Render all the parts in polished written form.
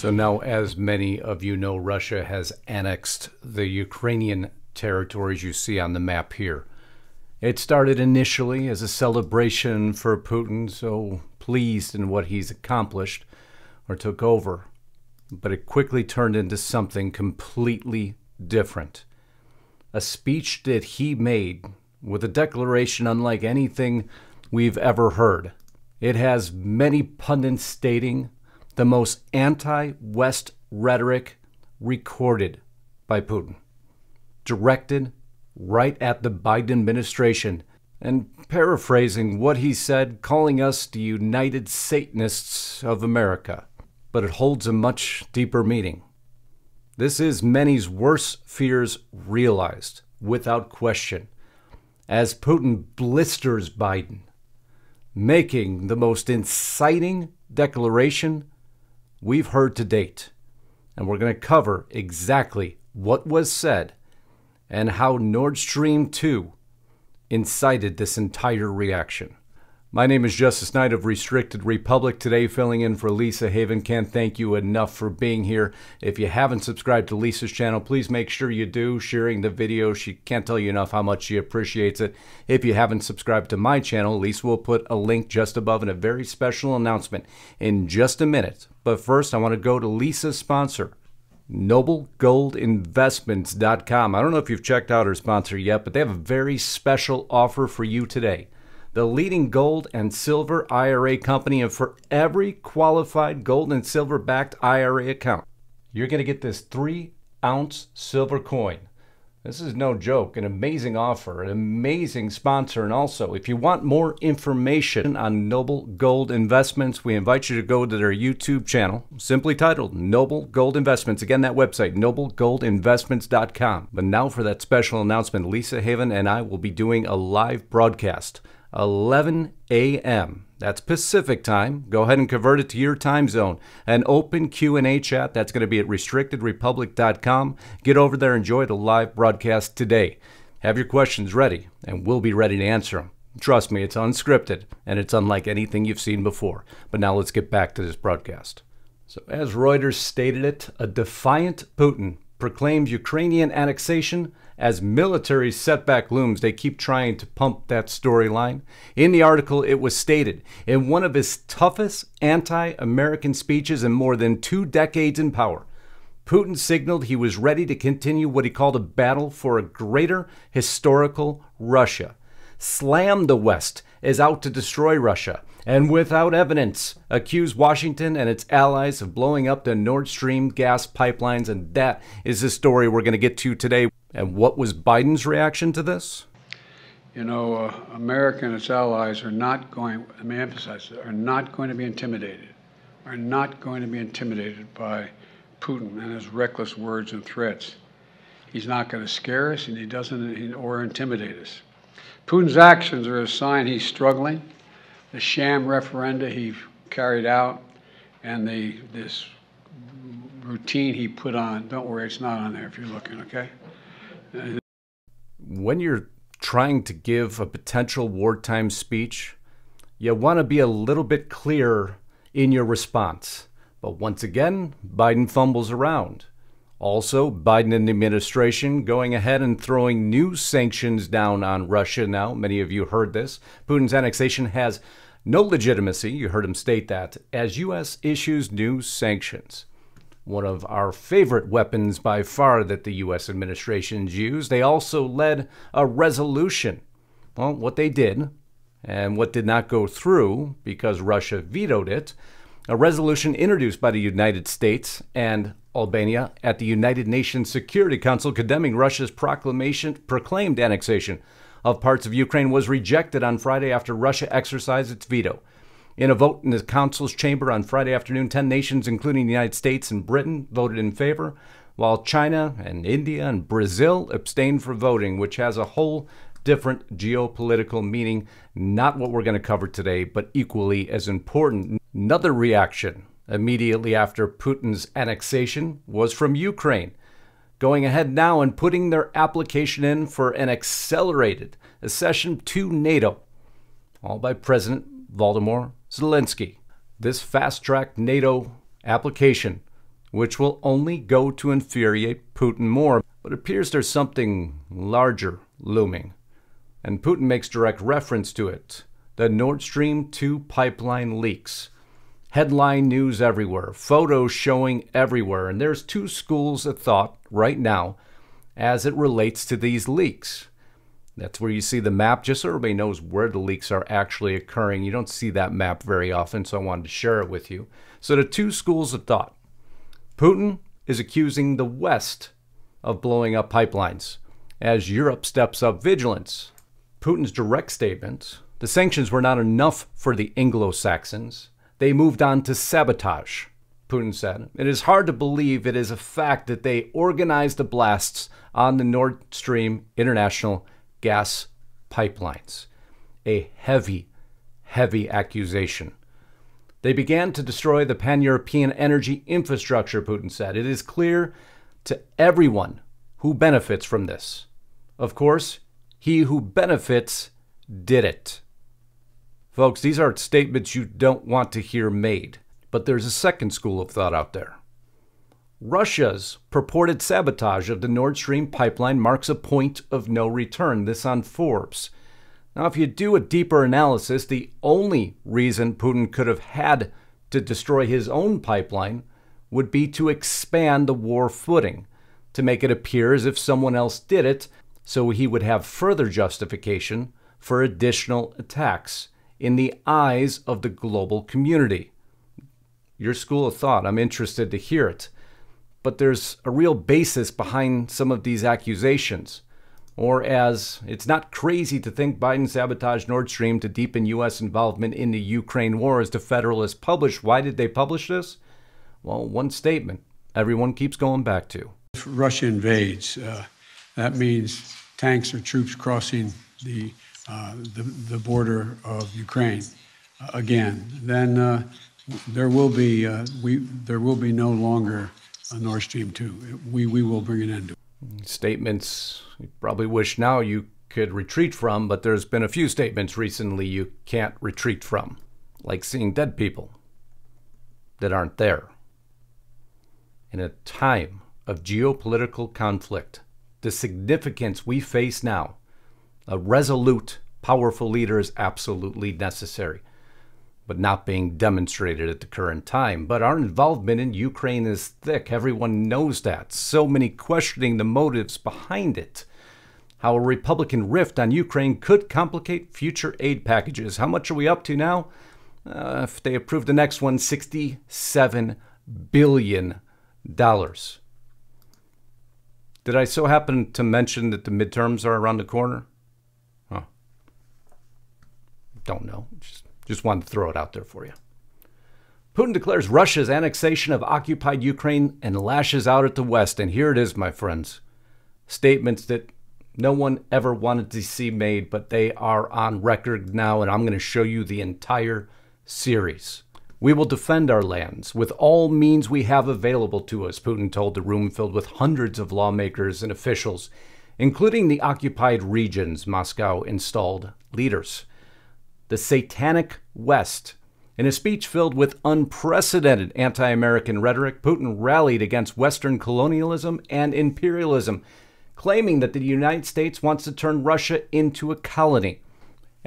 So now, as many of you know, Russia has annexed the Ukrainian territories you see on the map here. It started initially as a celebration for Putin, so pleased in what he's accomplished or took over. But it quickly turned into something completely different. A speech that he made with a declaration unlike anything we've ever heard. It has many pundits stating the most anti-West rhetoric recorded by Putin, directed right at the Biden administration, and paraphrasing what he said, calling us the United Satanists of America. But it holds a much deeper meaning. This is many's worst fears realized, without question, as Putin blisters Biden, making the most inciting declaration we've heard to date. And we're going to cover exactly what was said and how Nord Stream 2 incited this entire reaction. My name is Justice Knight of Restricted Republic, today filling in for Lisa Haven. Can't thank you enough for being here. If you haven't subscribed to Lisa's channel, please make sure you do, sharing the video. She can't tell you enough how much she appreciates it. If you haven't subscribed to my channel, Lisa will put a link just above and a very special announcement in just a minute. But first, I want to go to Lisa's sponsor, NobleGoldInvestments.com. I don't know if you've checked out her sponsor yet, but they have a very special offer for you today. The leading gold and silver IRA company, and for every qualified gold and silver backed IRA account, you're going to get this 3-ounce silver coin. This is no joke, an amazing offer, an amazing sponsor. And also, if you want more information on Noble Gold Investments, we invite you to go to their YouTube channel, simply titled Noble Gold Investments. Again, that website, NobleGoldInvestments.com. But now for that special announcement, Lisa Haven and I will be doing a live broadcast. 11 a.m. That's Pacific time. Go ahead and convert it to your time zone. An open Q&A chat. That's going to be at restrictedrepublic.com. Get over there. Enjoy the live broadcast today. Have your questions ready, and we'll be ready to answer them. Trust me, it's unscripted, and it's unlike anything you've seen before. But now let's get back to this broadcast. So as Reuters stated it, a defiant Putin proclaims Ukrainian annexation as military setback looms. They keep trying to pump that storyline. In the article, it was stated, in one of his toughest anti-American speeches in more than 2 decades in power, Putin signaled he was ready to continue what he called a battle for a greater historical Russia, slammed the West as out to destroy Russia, and without evidence, accused Washington and its allies of blowing up the Nord Stream gas pipelines. And that is the story we're going to get to today. And what was Biden's reaction to this? You know, America and its allies are not going, let me emphasize, are not going to be intimidated, are not going to be intimidated by Putin and his reckless words and threats. He's not going to scare us, and he doesn't, or intimidate us. Putin's actions are a sign he's struggling. The sham referenda he carried out and this routine he put on, don't worry, it's not on there if you're looking, okay? When you're trying to give a potential wartime speech, you want to be a little bit clearer in your response. But once again, Biden fumbles around. Also, Biden and the administration going ahead and throwing new sanctions down on Russia now. Many of you heard this. Putin's annexation has no legitimacy, you heard him state that, as U.S. issues new sanctions. One of our favorite weapons by far that the U.S. administration's used. They also led a resolution. Well, what they did, and what did not go through because Russia vetoed it, a resolution introduced by the United States and Albania at the United Nations Security Council condemning Russia's proclaimed annexation of parts of Ukraine was rejected on Friday after Russia exercised its veto. In a vote in the Council's chamber on Friday afternoon, 10 nations, including the United States and Britain, voted in favor, while China and India and Brazil abstained from voting, which has a whole different geopolitical meaning. Not what we're going to cover today, but equally as important. Another reaction immediately after Putin's annexation was from Ukraine, going ahead now and putting their application in for an accelerated accession to NATO, all by President Volodymyr Zelensky. This fast-track NATO application which will only go to infuriate Putin more. But it appears there's something larger looming, and Putin makes direct reference to it: the Nord Stream 2 pipeline leaks. Headline news everywhere, photos showing everywhere, and there's two schools of thought right now as it relates to these leaks. That's where you see the map, just so everybody knows where the leaks are actually occurring. You don't see that map very often, so I wanted to share it with you. So the two schools of thought. Putin is accusing the West of blowing up pipelines as Europe steps up vigilance. Putin's direct statement: the sanctions were not enough for the Anglo-Saxons. They moved on to sabotage. Putin said, it is hard to believe it is a fact that they organized the blasts on the Nord Stream international gas pipelines. A heavy, heavy accusation. They began to destroy the pan-European energy infrastructure, Putin said. It is clear to everyone who benefits from this. Of course, he who benefits did it. Folks, these are statements you don't want to hear made. But there's a second school of thought out there. Russia's purported sabotage of the Nord Stream pipeline marks a point of no return. This on Forbes. Now, if you do a deeper analysis, the only reason Putin could have had to destroy his own pipeline would be to expand the war footing, to make it appear as if someone else did it, so he would have further justification for additional attacks in the eyes of the global community. Your school of thought, I'm interested to hear it. But there's a real basis behind some of these accusations. Or as it's not crazy to think Biden sabotaged Nord Stream to deepen U.S. involvement in the Ukraine war, as the Federalist published. Why did they publish this? Well, one statement everyone keeps going back to. If Russia invades, that means tanks or troops crossing the border of Ukraine again. Then there will be no longer a Nord Stream 2. We will bring an end to it. Statements you probably wish now you could retreat from, but there's been a few statements recently you can't retreat from, like seeing dead people that aren't there. In a time of geopolitical conflict, the significance we face now, a resolute, powerful leader is absolutely necessary, but not being demonstrated at the current time. But our involvement in Ukraine is thick. Everyone knows that. So many questioning the motives behind it. How a Republican rift on Ukraine could complicate future aid packages. How much are we up to now? If they approve the next one, $67 billion. Did I so happen to mention that the midterms are around the corner? Huh. Don't know. Just wanted to throw it out there for you. Putin declares Russia's annexation of occupied Ukraine and lashes out at the West. And here it is, my friends. Statements that no one ever wanted to see made, but they are on record now, and I'm going to show you the entire series. We will defend our lands with all means we have available to us, Putin told the room filled with hundreds of lawmakers and officials, including the occupied regions Moscow installed leaders. The Satanic West. In a speech filled with unprecedented anti-American rhetoric, Putin rallied against Western colonialism and imperialism, claiming that the United States wants to turn Russia into a colony.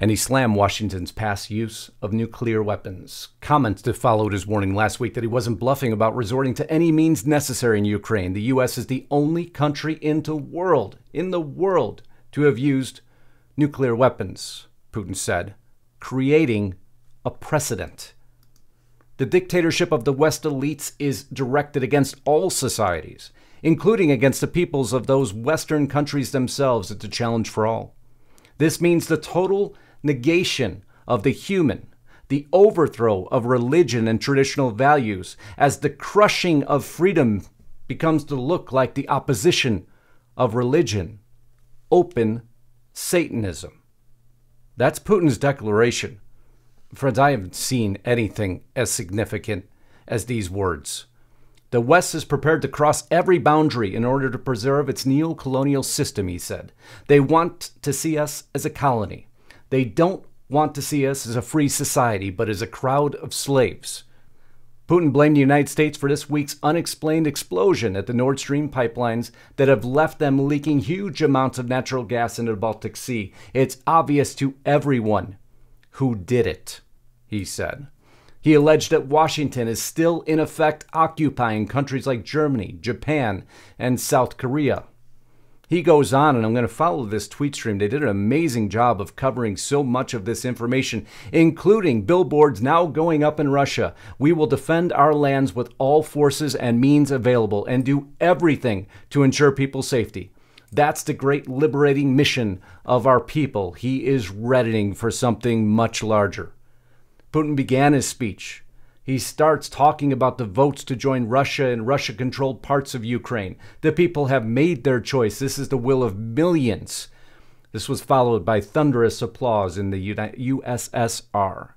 And he slammed Washington's past use of nuclear weapons. Comments that followed his warning last week that he wasn't bluffing about resorting to any means necessary in Ukraine. The U.S. is the only country in the world to have used nuclear weapons, Putin said, creating a precedent. The dictatorship of the West elites is directed against all societies, including against the peoples of those Western countries themselves. It's a challenge for all. This means the total negation of the human, the overthrow of religion and traditional values, as the crushing of freedom becomes to look like the opposition of religion, open Satanism. That's Putin's declaration. Friends, I haven't seen anything as significant as these words. The West is prepared to cross every boundary in order to preserve its neo-colonial system, he said. They want to see us as a colony. They don't want to see us as a free society, but as a crowd of slaves. Putin blamed the United States for this week's unexplained explosion at the Nord Stream pipelines that have left them leaking huge amounts of natural gas into the Baltic Sea. It's obvious to everyone who did it, he said. He alleged that Washington is still in effect occupying countries like Germany, Japan, and South Korea. He goes on, and I'm going to follow this tweet stream. They did an amazing job of covering so much of this information, including billboards now going up in Russia. We will defend our lands with all forces and means available and do everything to ensure people's safety. That's the great liberating mission of our people. He is reddening for something much larger. Putin began his speech. He starts talking about the votes to join Russia and Russia-controlled parts of Ukraine. The people have made their choice. This is the will of millions. This was followed by thunderous applause in the USSR.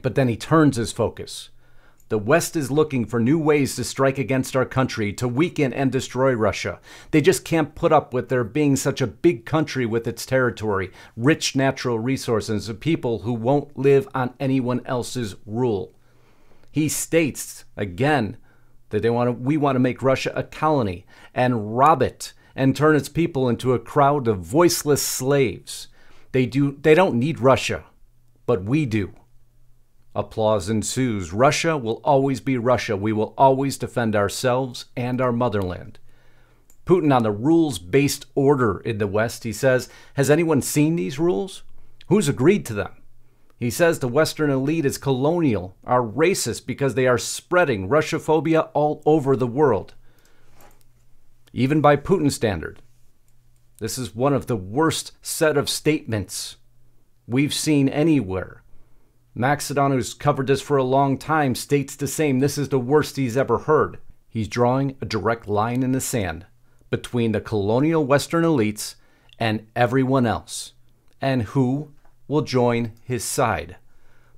But then he turns his focus. The West is looking for new ways to strike against our country, to weaken and destroy Russia. They just can't put up with there being such a big country with its territory, rich natural resources, and people who won't live on anyone else's rule. He states, again, that we want to make Russia a colony and rob it and turn its people into a crowd of voiceless slaves. They don't need Russia, but we do. Applause ensues. Russia will always be Russia. We will always defend ourselves and our motherland. Putin on the rules-based order in the West, he says, has anyone seen these rules? Who's agreed to them? He says the Western elite is colonial, are racist because they are spreading Russophobia all over the world. Even by Putin's standard, this is one of the worst set of statements we've seen anywhere. Maxedon, who's covered this for a long time, states the same. This is the worst he's ever heard. He's drawing a direct line in the sand between the colonial Western elites and everyone else. And who will join his side?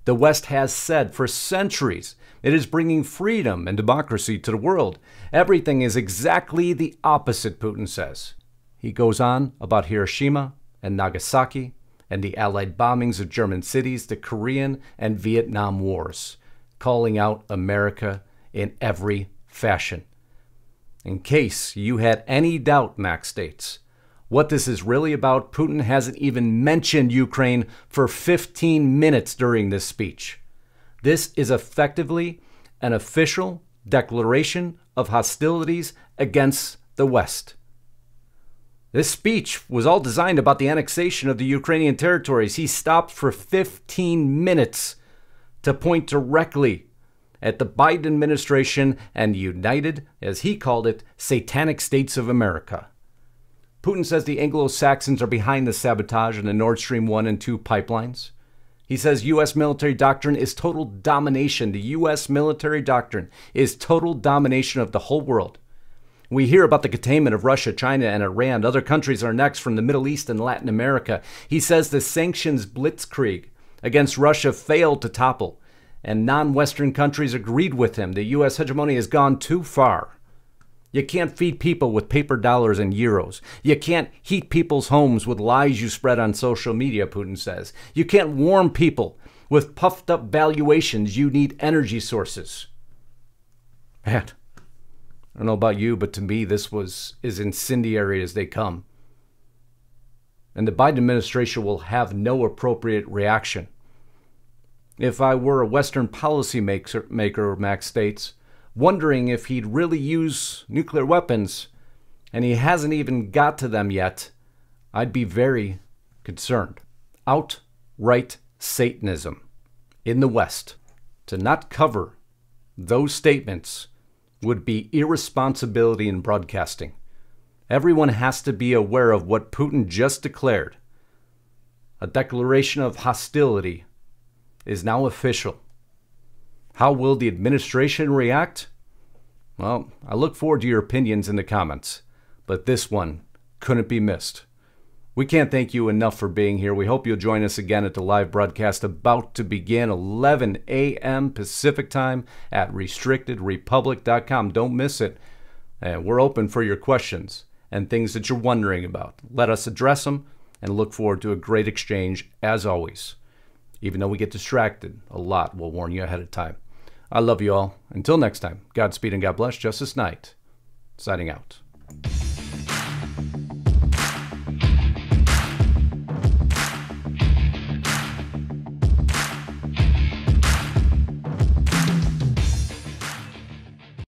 The West has said for centuries it is bringing freedom and democracy to the world. Everything is exactly the opposite, Putin says. He goes on about Hiroshima and Nagasaki and the Allied bombings of German cities, the Korean and Vietnam wars, calling out America in every fashion. In case you had any doubt, Max states, what this is really about, Putin hasn't even mentioned Ukraine for 15 minutes during this speech. This is effectively an official declaration of hostilities against the West. This speech was all designed about the annexation of the Ukrainian territories. He stopped for 15 minutes to point directly at the Biden administration and the united, as he called it, Satanic states of America. Putin says the Anglo-Saxons are behind the sabotage in the Nord Stream 1 and 2 pipelines. He says U.S. military doctrine is total domination. The U.S. military doctrine is total domination of the whole world. We hear about the containment of Russia, China, and Iran. Other countries are next from the Middle East and Latin America. He says the sanctions blitzkrieg against Russia failed to topple, and non-Western countries agreed with him. The U.S. hegemony has gone too far. You can't feed people with paper dollars and euros. You can't heat people's homes with lies you spread on social media, Putin says. You can't warm people with puffed up valuations. You need energy sources. Man, I don't know about you, but to me this was as incendiary as they come. And the Biden administration will have no appropriate reaction. If I were a Western policymaker, Max states, wondering if he'd really use nuclear weapons, and he hasn't even got to them yet, I'd be very concerned. Outright Satanism in the West. To not cover those statements would be irresponsibility in broadcasting. Everyone has to be aware of what Putin just declared. A declaration of hostility is now official. How will the administration react? Well, I look forward to your opinions in the comments, but this one couldn't be missed. We can't thank you enough for being here. We hope you'll join us again at the live broadcast about to begin 11 a.m. Pacific time at restrictedrepublic.com. Don't miss it. And we're open for your questions and things that you're wondering about. Let us address them and look forward to a great exchange as always. Even though we get distracted a lot, we'll warn you ahead of time. I love you all. Until next time, Godspeed and God bless. Justice Knight, signing out.